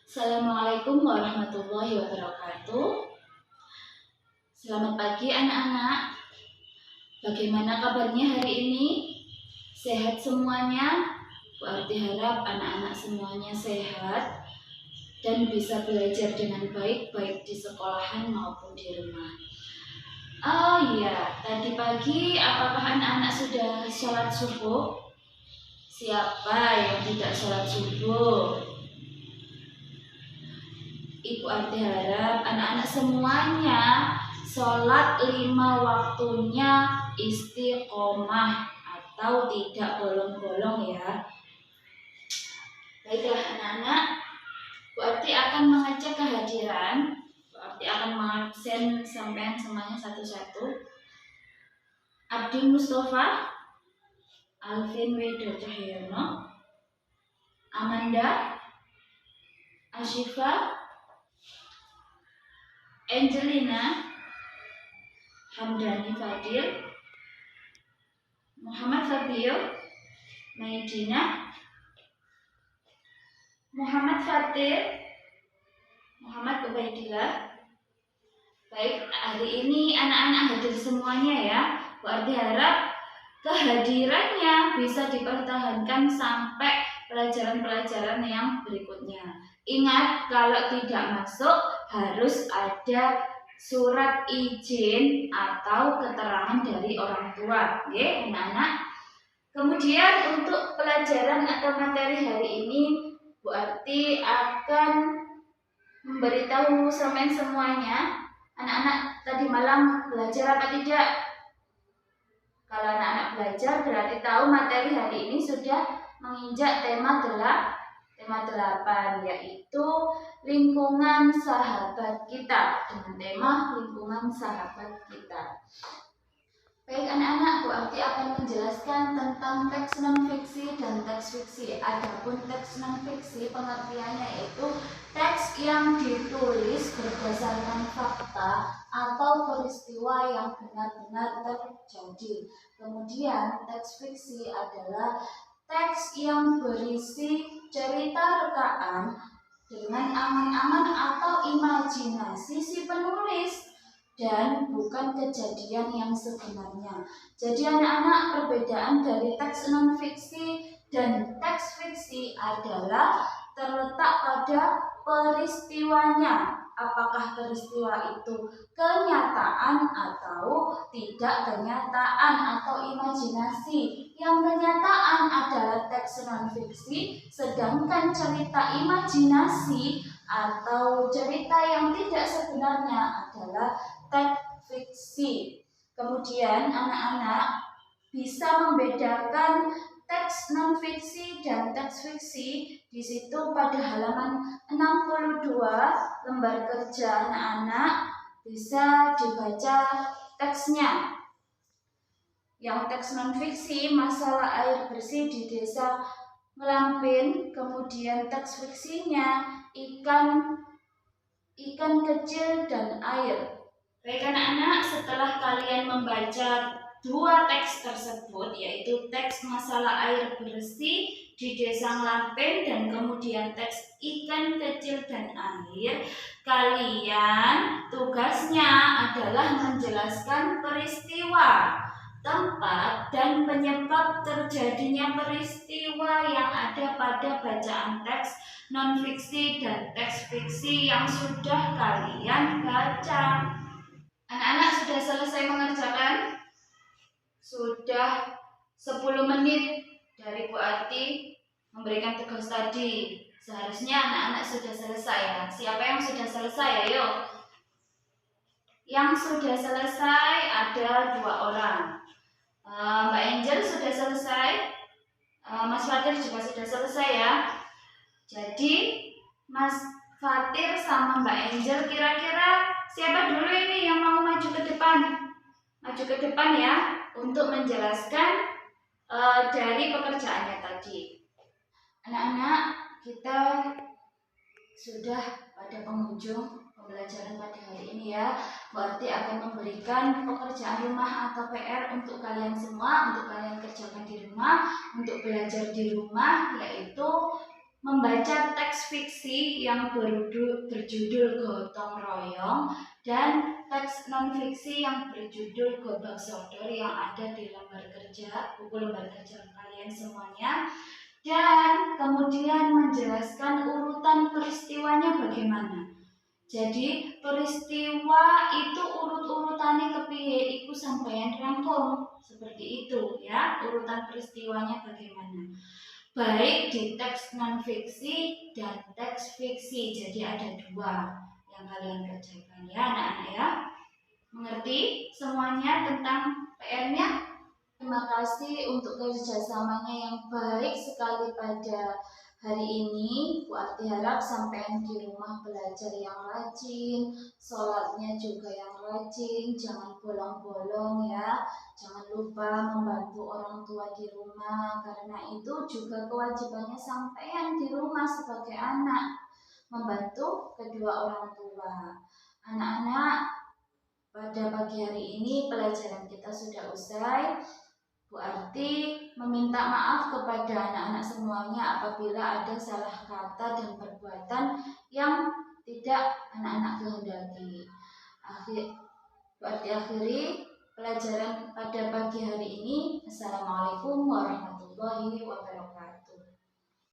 Assalamualaikum warahmatullahi wabarakatuh. Selamat pagi anak-anak. Bagaimana kabarnya hari ini? Sehat semuanya? Bu Arti harap anak-anak semuanya sehat dan bisa belajar dengan baik di sekolahan maupun di rumah. Oh iya, tadi pagi apakah anak-anak sudah sholat subuh? Siapa yang tidak sholat subuh? Ibu Arti harap anak-anak semuanya sholat 5 waktunya istiqomah atau tidak bolong-bolong ya. Baiklah anak-anak, Bu Arti akan mengecek kehadiran. Bu Arti akan mengabsen sampean semuanya satu-satu. Abdi Mustafa, Alvin Wedo Cahyono, Amanda, Ashifa, Angelina, Hamdani Fadil, Muhammad Fabio, Maidina, Muhammad Fatir, Muhammad Ubaidillah. Baik, hari ini anak-anak hadir semuanya ya. Bu Arti harap kehadirannya bisa dipertahankan sampai pelajaran-pelajaran yang berikutnya. Ingat, kalau tidak masuk harus ada surat izin atau keterangan dari orang tua, oke anak-anak. Kemudian untuk pelajaran atau materi hari ini, Bu Arti akan memberitahu semuanya, anak-anak tadi malam belajar apa tidak? Kalau anak-anak belajar berarti tahu materi hari ini sudah menginjak tema 8, yaitu lingkungan sahabat kita, dengan tema lingkungan sahabat kita. Baik anak-anak, Bu Arti akan menjelaskan tentang teks non-fiksi dan teks fiksi. Adapun teks non-fiksi pengertiannya yaitu teks yang ditulis berdasarkan fakta atau peristiwa yang benar-benar terjadi. Kemudian teks fiksi adalah teks yang berisi cerita rekaan dengan angan-angan atau imajinasi si penulis dan bukan kejadian yang sebenarnya. Jadi anak-anak, perbedaan dari teks non-fiksi dan teks fiksi adalah terletak pada peristiwanya. Apakah peristiwa itu kenyataan atau tidak kenyataan atau imajinasi. Yang kenyataan adalah teks non-fiksi, sedangkan cerita imajinasi atau cerita yang tidak sebenarnya adalah teks fiksi. Kemudian anak-anak bisa membedakan teks non-fiksi dan teks fiksi di situ pada halaman 62 lembar kerja anak-anak bisa dibaca teksnya. Yang teks non-fiksi masalah air bersih di desa Ngelampin, kemudian teks fiksinya ikan kecil dan air. Baik anak-anak, setelah kalian membaca dua teks tersebut, yaitu teks masalah air bersih di desa Ngelampin dan kemudian teks ikan kecil dan air, kalian tugasnya adalah menjelaskan peristiwa, tempat, dan penyebab terjadinya peristiwa yang ada pada bacaan teks non-fiksi dan teks fiksi yang sudah kalian baca. Anak-anak sudah selesai mengerjakan? Sudah 10 menit dari Bu Arti memberikan tugas tadi. Seharusnya anak-anak sudah selesai ya. Siapa yang sudah selesai? Ayo. Yang sudah selesai ada 2 orang. Mbak Angel sudah selesai. Mas Fatir juga sudah selesai ya. Jadi Mas Fatir sama Mbak Angel kira-kira siapa dulu ini yang mau maju ke depan? Maju ke depan ya untuk menjelaskan dari pekerjaannya tadi. Anak-anak, kita sudah pada penghujung pembelajaran pada hari ini ya. Bu Arti akan memberikan pekerjaan rumah atau PR untuk kalian semua, untuk kalian kerjakan di rumah, untuk belajar di rumah, yaitu membaca teks fiksi yang berjudul Gotong Royong dan teks non-fiksi yang berjudul Gobak Sodor yang ada di lembar kerja, buku lembar kerja kalian semuanya, dan kemudian menjelaskan urutan peristiwanya bagaimana. Jadi peristiwa itu urut-urutannya kepiye iku sampeyan rangkum seperti itu ya, urutan peristiwanya bagaimana. Baik di teks non-fiksi dan teks fiksi. Jadi ada dua yang kalian kerjakan ya anak-anak ya. Mengerti semuanya tentang PR-nya? Terima kasih untuk kerjasamanya yang baik sekali pada hari ini. Bu Arti harap sampean di rumah belajar yang rajin, sholatnya juga yang rajin, jangan bolong-bolong ya. Jangan lupa membantu orang tua di rumah, karena itu juga kewajibannya sampean di rumah sebagai anak, membantu kedua orang tua. Anak-anak, pada pagi hari ini pelajaran kita sudah usai. Bu Arti meminta maaf kepada anak-anak semuanya apabila ada salah kata dan perbuatan yang tidak anak-anak kehendaki. Bu Arti akhiri pelajaran pada pagi hari ini. Assalamualaikum warahmatullahi wabarakatuh.